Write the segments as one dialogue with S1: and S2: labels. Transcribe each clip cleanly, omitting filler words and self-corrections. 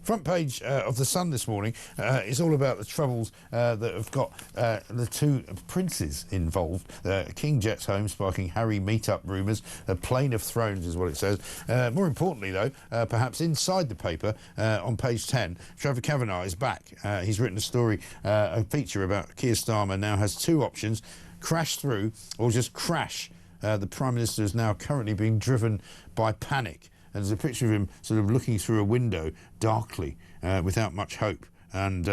S1: Front page of The Sun this morning is all about the troubles that have got the two princes involved. King Jet's home sparking Harry meet-up rumours. A plane of thrones is what it says. More importantly, though, perhaps inside the paper, on page 10, Trevor Kavanagh is back. He's written a story, a feature about Keir Starmer now has two options: crash through or just crash. The Prime Minister is now currently being driven by panic. And there's a picture of him sort of looking through a window darkly, without much hope. And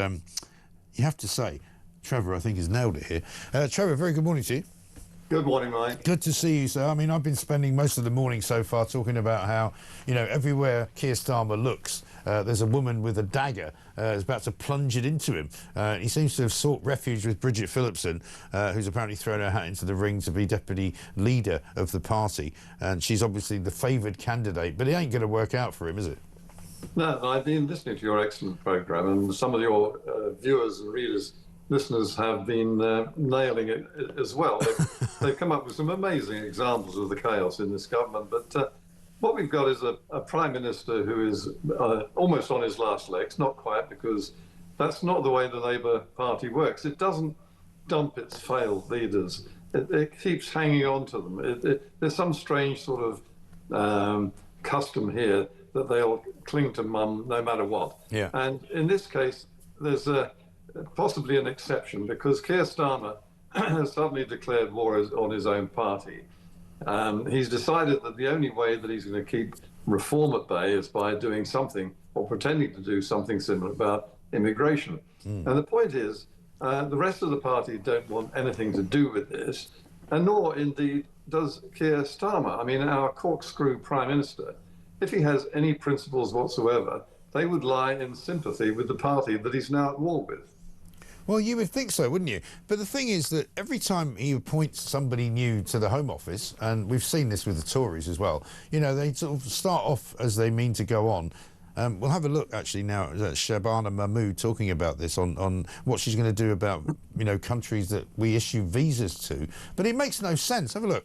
S1: you have to say, Trevor, I think, has nailed it here. Trevor, very good morning to you.
S2: Good morning, Mike.
S1: Good to see you, sir. I mean, I've been spending most of the morning so far talking about how, you know, everywhere Keir Starmer looks, there's a woman with a dagger is about to plunge it into him. He seems to have sought refuge with Bridget Phillipson, who's apparently thrown her hat into the ring to be deputy leader of the party. And she's obviously the favoured candidate, but it ain't going to work out for him, is it?
S2: No, I've been listening to your excellent programme, and some of your viewers and listeners have been nailing it as well. They've come up with some amazing examples of the chaos in this government. But what we've got is a Prime Minister who is almost on his last legs, not quite, because that's not the way the Labour Party works. It doesn't dump its failed leaders. It keeps hanging on to them. There's some strange sort of custom here that they'll cling to mum no matter what.
S1: Yeah.
S2: And in this case, there's possibly an exception, because Keir Starmer has suddenly declared war on his own party. He's decided that the only way that he's going to keep reform at bay is by doing something, or pretending to do something similar, about immigration. And the point is, the rest of the party don't want anything to do with this, and nor indeed does Keir Starmer. I mean, our corkscrew Prime Minister, if he has any principles whatsoever, they would lie in sympathy with the party that he's now at war with.
S1: Well, you would think so, wouldn't you? But the thing is that every time he appoints somebody new to the Home Office, and we've seen this with the Tories as well, you know, they sort of start off as they mean to go on. We'll have a look actually now at Shabana Mahmood talking about this on what she's going to do about, you know, countries that we issue visas to. But it makes no sense. Have a look.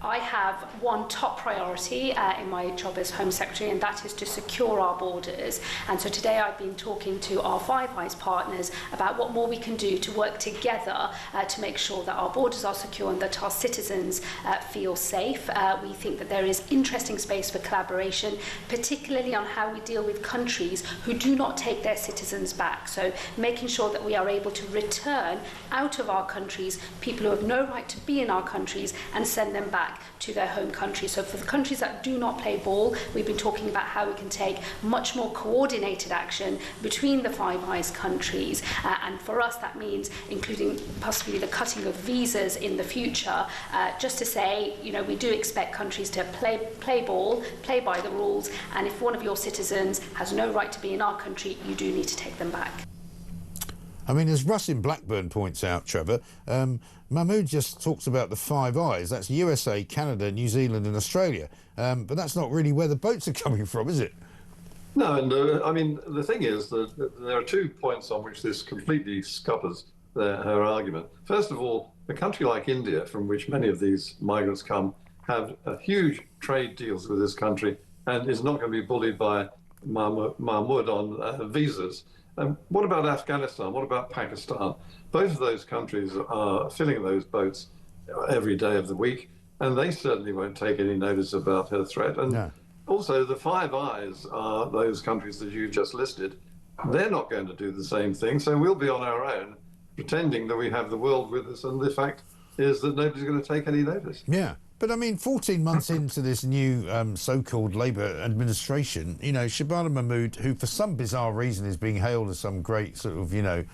S3: I have one top priority in my job as Home Secretary, and that is to secure our borders. And so today I've been talking to our Five Eyes partners about what more we can do to work together to make sure that our borders are secure and that our citizens feel safe. We think that there is interesting space for collaboration, particularly on how we deal with countries who do not take their citizens back. So making sure that we are able to return out of our countries people who have no right to be in our countries and send them back to their home country. So for the countries that do not play ball, we've been talking about how we can take much more coordinated action between the Five Eyes countries. And for us, that means including possibly the cutting of visas in the future, just to say, you know, we do expect countries to play ball, play by the rules, and if one of your citizens has no right to be in our country, you do need to take them back.
S1: I mean, as Russ in Blackburn points out, Trevor, Mahmood just talks about the Five Eyes. That's USA, Canada, New Zealand and Australia. But that's not really where the boats are coming from, is it?
S2: No, and I mean, the thing is that there are 2 points on which this completely scuppers her argument. First of all, a country like India, from which many of these migrants come, have huge trade deals with this country and is not going to be bullied by Mahmood on visas. What about Afghanistan? What about Pakistan? Both of those countries are filling those boats every day of the week, and they certainly won't take any notice about her threat. And also, the Five Eyes are those countries that you just listed. They're not going to do the same thing, so we'll be on our own, pretending that we have the world with us, and the fact is that nobody's going to take any notice.
S1: Yeah. But, I mean, 14 months into this new so-called Labour administration, you know, Shabana Mahmood, who for some bizarre reason is being hailed as some great sort of, you know,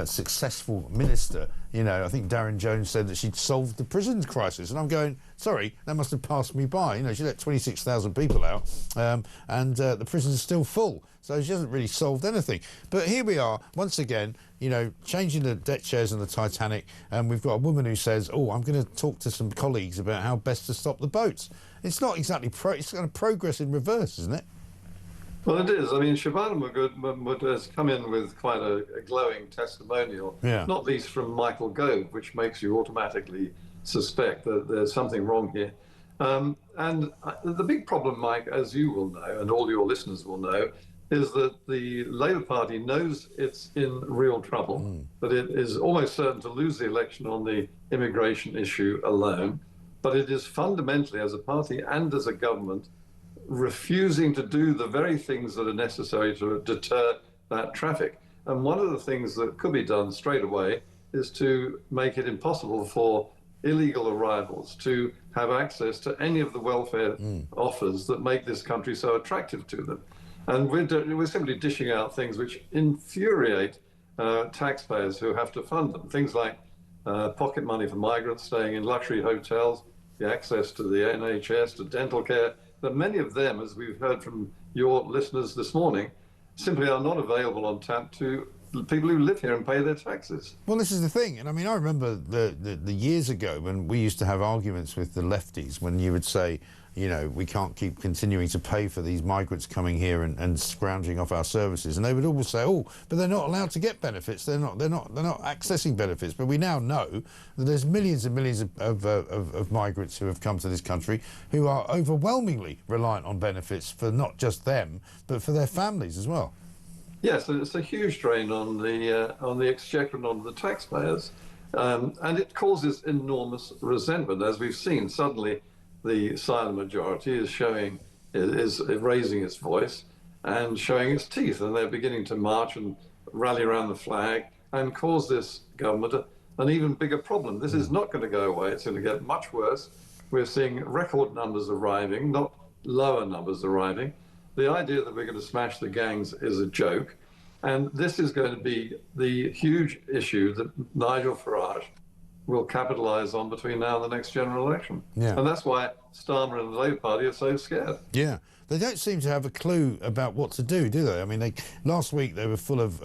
S1: successful minister, you know, I think Darren Jones said that she'd solved the prison crisis. And I'm going, sorry, that must have passed me by. You know, she let 26,000 people out and the prisons are still full. So she hasn't really solved anything. But here we are, once again, you know, changing the deck chairs on the Titanic, and we've got a woman who says, oh, I'm going to talk to some colleagues about how best to stop the boats. It's not exactly it's kind of progress in reverse, isn't it?
S2: Well, it is. I mean, Shabana Mahmood has come in with quite a glowing testimonial, not least from Michael Gove, which makes you automatically suspect that there's something wrong here. The big problem, Mike, as you will know, and all your listeners will know, is that the Labour Party knows it's in real trouble, that it is almost certain to lose the election on the immigration issue alone, but it is fundamentally, as a party and as a government, refusing to do the very things that are necessary to deter that traffic. And one of the things that could be done straight away is to make it impossible for illegal arrivals to have access to any of the welfare offers that make this country so attractive to them. And we're simply dishing out things which infuriate taxpayers who have to fund them. Things like pocket money for migrants staying in luxury hotels, the access to the NHS, to dental care, that many of them, as we've heard from your listeners this morning, simply are not available on tap to people who live here and pay their taxes.
S1: Well, this is the thing, and I mean, I remember the years ago when we used to have arguments with the lefties when you would say, you know, we can't keep continuing to pay for these migrants coming here and scrounging off our services, and they would always say, oh, but they're not allowed to get benefits. They're not accessing benefits. But we now know that there's millions and millions of migrants who have come to this country who are overwhelmingly reliant on benefits for not just them, but for their families as well.
S2: Yes, and it's a huge drain on the exchequer and on the taxpayers, and it causes enormous resentment, as we've seen. Suddenly, the silent majority is raising its voice and showing its teeth, and they're beginning to march and rally around the flag and cause this government an even bigger problem. This is not going to go away. It's going to get much worse. We're seeing record numbers arriving, not lower numbers arriving. The idea that we're going to smash the gangs is a joke. And this is going to be the huge issue that Nigel Farage will capitalise on between now and the next general election.
S1: Yeah.
S2: And that's why Starmer and the Labour Party are so scared.
S1: Yeah. They don't seem to have a clue about what to do they? I mean, last week they were full of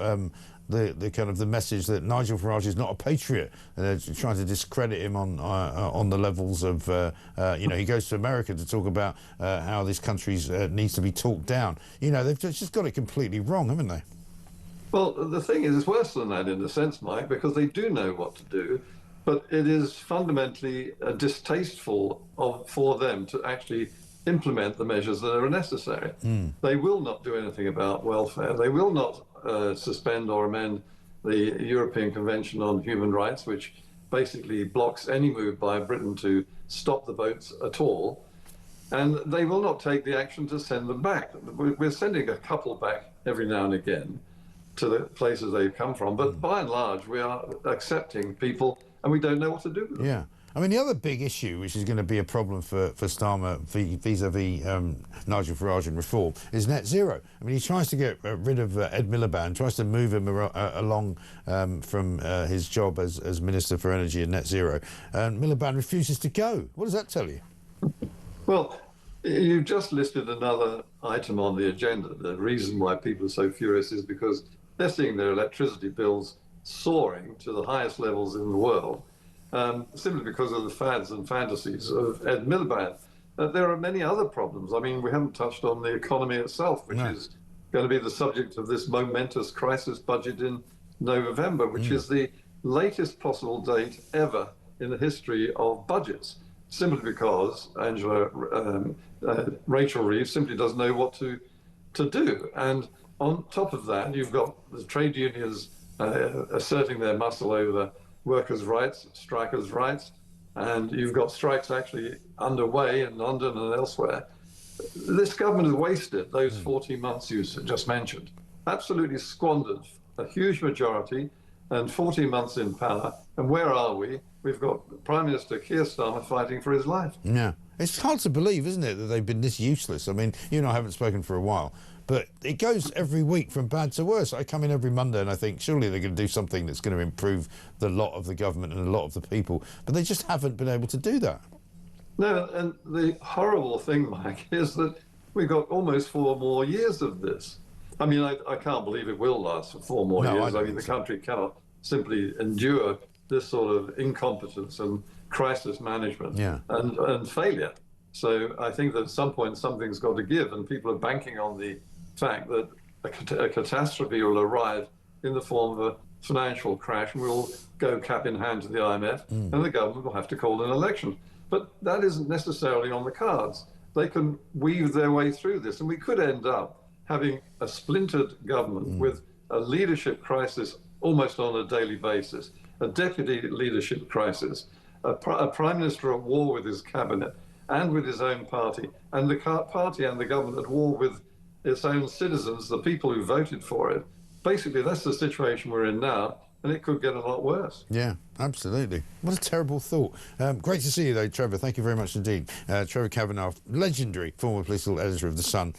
S1: the kind of the message that Nigel Farage is not a patriot, and they're trying to discredit him on the levels of, you know, he goes to America to talk about how this country needs to be talked down. You know, they've just got it completely wrong, haven't they?
S2: Well, the thing is, it's worse than that in a sense, Mike, because they do know what to do, but it is fundamentally distasteful for them to actually implement the measures that are necessary. They will not do anything about welfare. They will not suspend or amend the European Convention on Human Rights, which basically blocks any move by Britain to stop the boats at all. And they will not take the action to send them back. We're sending a couple back every now and again to the places they've come from, but by and large we are accepting people and we don't know what to do with them.
S1: Yeah. I mean, the other big issue, which is going to be a problem for Starmer vis-a-vis Nigel Farage and reform, is net zero. I mean, he tries to get rid of Ed Miliband, tries to move him along from his job as Minister for Energy and Net Zero, and Miliband refuses to go. What does that tell you?
S2: Well, you've just listed another item on the agenda. The reason why people are so furious is because they're seeing their electricity bills soaring to the highest levels in the world, simply because of the fads and fantasies of Ed Miliband. There are many other problems. I mean, we haven't touched on the economy itself, which is going to be the subject of this momentous crisis budget in November, which is the latest possible date ever in the history of budgets, simply because Rachel Reeves simply doesn't know what to do. And on top of that, you've got the trade unions asserting their muscle over workers' rights, strikers' rights, and you've got strikes actually underway in London and elsewhere. This government has wasted those 14 months you just mentioned, absolutely squandered a huge majority and 14 months in power. And where are we? We've got Prime Minister Keir Starmer fighting for his life.
S1: Yeah. It's hard to believe, isn't it, that they've been this useless? I mean, you and I haven't spoken for a while, but it goes every week from bad to worse. I come in every Monday and I think, surely they're going to do something that's going to improve the lot of the government and a lot of the people, but they just haven't been able to do that.
S2: No, and the horrible thing, Mike, is that we've got almost 4 more years of this. I mean, I can't believe it will last for 4 more years. I mean, the country cannot simply endure this sort of incompetence and crisis management and failure. So I think that at some point something's got to give, and people are banking on the fact that a catastrophe will arrive in the form of a financial crash, and we'll go cap in hand to the IMF, and the government will have to call an election. But that isn't necessarily on the cards. They can weave their way through this, and we could end up having a splintered government with a leadership crisis almost on a daily basis, a deputy leadership crisis, a prime minister at war with his cabinet and with his own party, and the party and the government at war with its own citizens, the people who voted for it. Basically, that's the situation we're in now, and it could get a lot worse.
S1: Yeah, absolutely. What a terrible thought. Great to see you, though, Trevor. Thank you very much indeed. Trevor Kavanagh, legendary former political editor of The Sun.